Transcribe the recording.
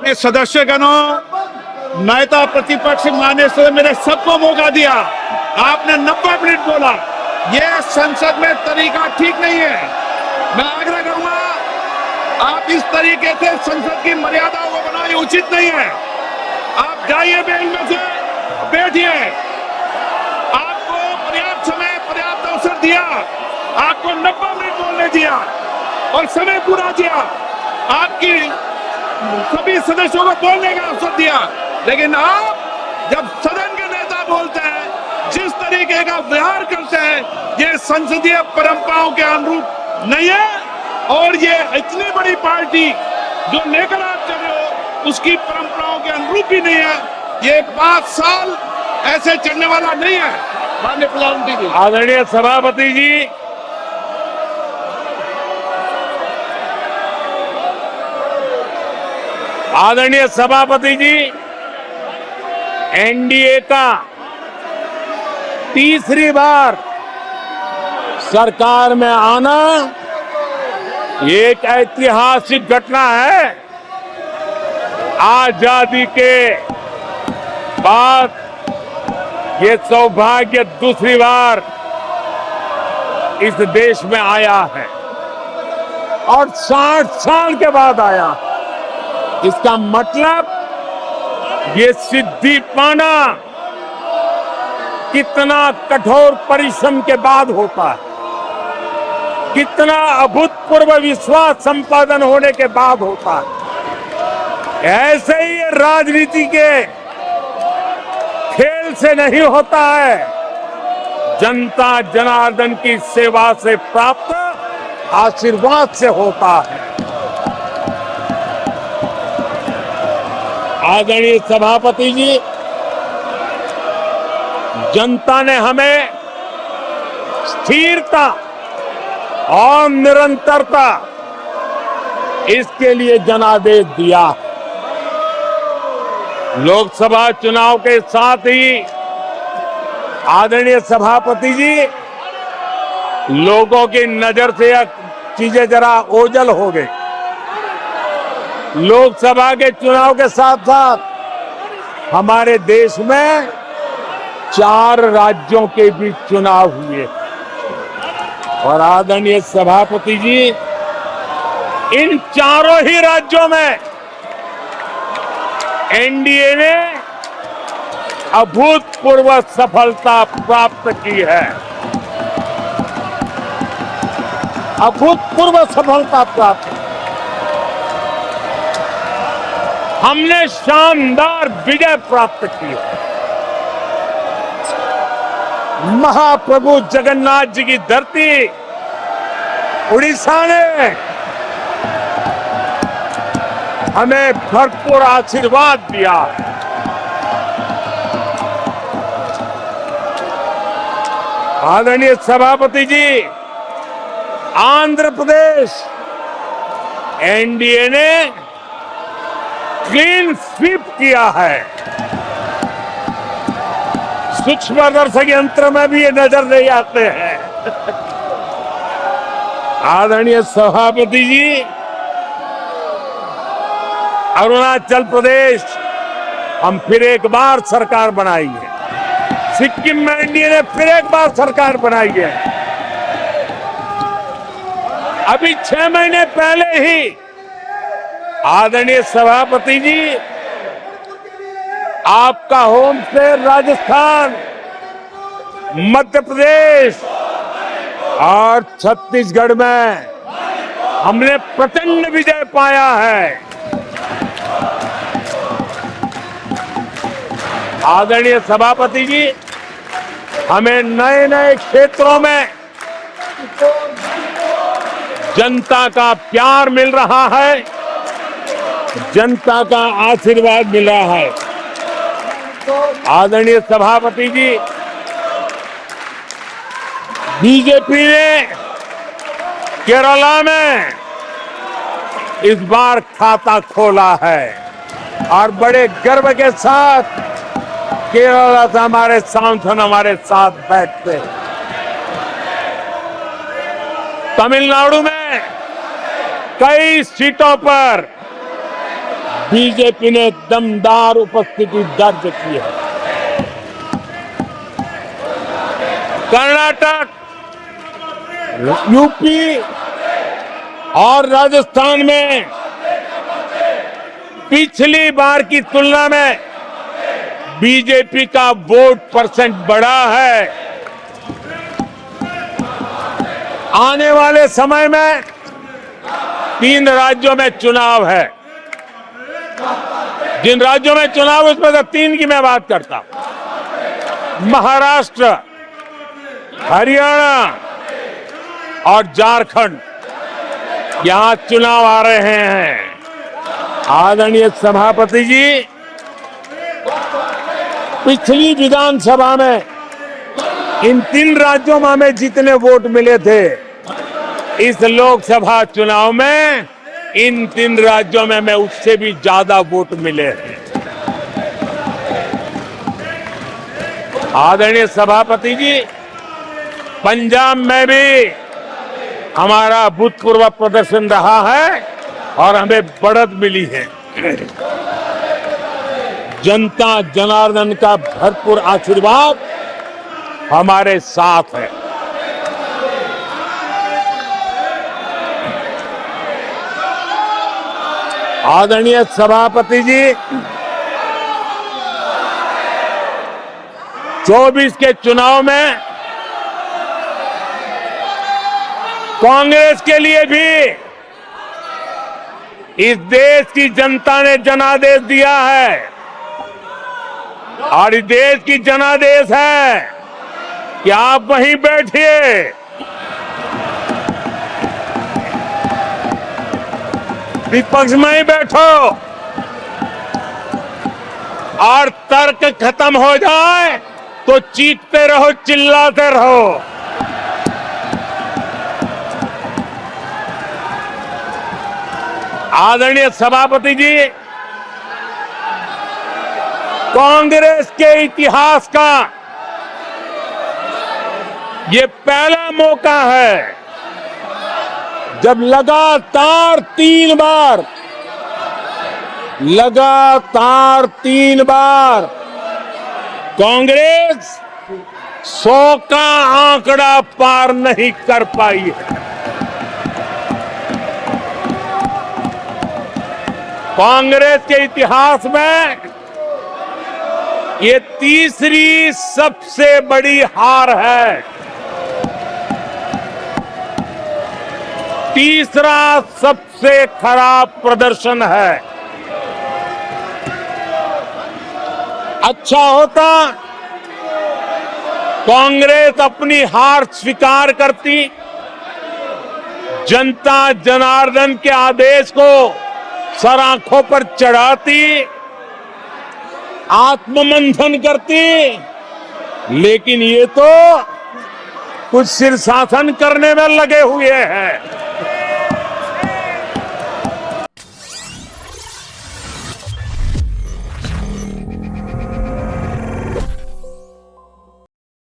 माननीय सदस्यगणों, नेता प्रतिपक्ष माननीय सदस्य मैंने सबको मौका दिया। आपने 90 मिनट बोला, ये संसद में तरीका ठीक नहीं है। मैं आग्रह करूंगा, आप इस तरीके से संसद की मर्यादाओं को बनाए उचित नहीं है। आप जाइए बेंच में से, बैठिए। आपको पर्याप्त समय, पर्याप्त अवसर दिया, आपको 90 मिनट बोलने दिया और समय पूरा किया। आपकी सभी सदस्यों को बोलने का अवसर दिया, लेकिन आप जब सदन के नेता बोलते हैं, जिस तरीके का व्यवहार करते हैं, ये संसदीय परंपराओं के अनुरूप नहीं है। और ये इतनी बड़ी पार्टी जो लेकर आप चल रहे हो, उसकी परंपराओं के अनुरूप भी नहीं है। ये 5 साल ऐसे चलने वाला नहीं है। माननीय प्रधानमंत्री जी। आदरणीय सभापति जी, आदरणीय सभापति जी, एनडीए का तीसरी बार सरकार में आना एक ऐतिहासिक घटना है। आजादी के बाद ये सौभाग्य दूसरी बार इस देश में आया है और 60 साल के बाद आया। इसका मतलब ये सिद्धि पाना कितना कठोर परिश्रम के बाद होता है, कितना अभूतपूर्व विश्वास संपादन होने के बाद होता है। ऐसे ही राजनीति के खेल से नहीं होता है, जनता जनार्दन की सेवा से प्राप्त आशीर्वाद से होता है। आदरणीय सभापति जी, जनता ने हमें स्थिरता और निरंतरता, इसके लिए जनादेश दिया। लोकसभा चुनाव के साथ ही आदरणीय सभापति जी, लोगों की नजर से यह चीजें जरा ओझल हो गई। लोकसभा के चुनाव के साथ साथ हमारे देश में 4 राज्यों के बीच चुनाव हुए और आदरणीय सभापति जी, इन चारों ही राज्यों में एनडीए ने अभूतपूर्व सफलता प्राप्त की है। अभूतपूर्व सफलता प्राप्त, हमने शानदार विजय प्राप्त की है। महाप्रभु जगन्नाथ जी की धरती उड़ीसा ने हमें भरपूर आशीर्वाद दिया। आदरणीय सभापति जी, आंध्र प्रदेश एनडीए ने क्लीन स्वीप किया है। सूक्ष्मदर्शक यंत्र में भी ये नजर नहीं आते हैं। आदरणीय सभापति जी, अरुणाचल प्रदेश हम फिर एक बार सरकार बनाएंगे। सिक्किम में एनडीए ने फिर एक बार सरकार बनाई है। अभी 6 महीने पहले ही आदरणीय सभापति जी, आपका होम स्टेट राजस्थान, मध्य प्रदेश और छत्तीसगढ़ में हमने प्रचंड विजय पाया है। आदरणीय सभापति जी, हमें नए नए क्षेत्रों में जनता का प्यार मिल रहा है, जनता का आशीर्वाद मिल रहा है। आदरणीय सभापति जी, बीजेपी ने केरला में इस बार खाता खोला है और बड़े गर्व के साथ केरला से हमारे सांसद हमारे साथ बैठते हैं। तमिलनाडु में कई सीटों पर बीजेपी ने दमदार उपस्थिति दर्ज की है। कर्नाटक, यूपी और राजस्थान में पिछली बार की तुलना में बीजेपी का वोट परसेंट बढ़ा है। आने वाले समय में 3 राज्यों में चुनाव है। जिन राज्यों में चुनाव है उसमें से 3 की मैं बात करता हूं। महाराष्ट्र, हरियाणा और झारखंड, यहां चुनाव आ रहे हैं। आदरणीय सभापति जी, पिछली विधानसभा में इन 3 राज्यों में हमें जितने वोट मिले थे, इस लोकसभा चुनाव में इन 3 राज्यों में हमें उससे भी ज्यादा वोट मिले हैं। आदरणीय सभापति जी, पंजाब में भी हमारा भूतपूर्व प्रदर्शन रहा है और हमें बढ़त मिली है। जनता जनार्दन का भरपूर आशीर्वाद हमारे साथ है। आदरणीय सभापति जी, 24 के चुनाव में कांग्रेस के लिए भी इस देश की जनता ने जनादेश दिया है और इस देश की जनादेश है कि आप वहीं बैठिए, विपक्ष में ही बैठो और तर्क खत्म हो जाए तो चीखते रहो, चिल्लाते रहो। आदरणीय सभापति जी, कांग्रेस के इतिहास का ये पहला मौका है जब लगातार 3 बार कांग्रेस 100 का आंकड़ा पार नहीं कर पाई है। कांग्रेस के इतिहास में ये तीसरी सबसे बड़ी हार है, तीसरा सबसे खराब प्रदर्शन है। अच्छा होता कांग्रेस अपनी हार स्वीकार करती, जनता जनार्दन के आदेश को सर आंखों पर चढ़ाती, आत्ममंथन करती, लेकिन ये तो कुछ शीर्षासन करने में लगे हुए हैं।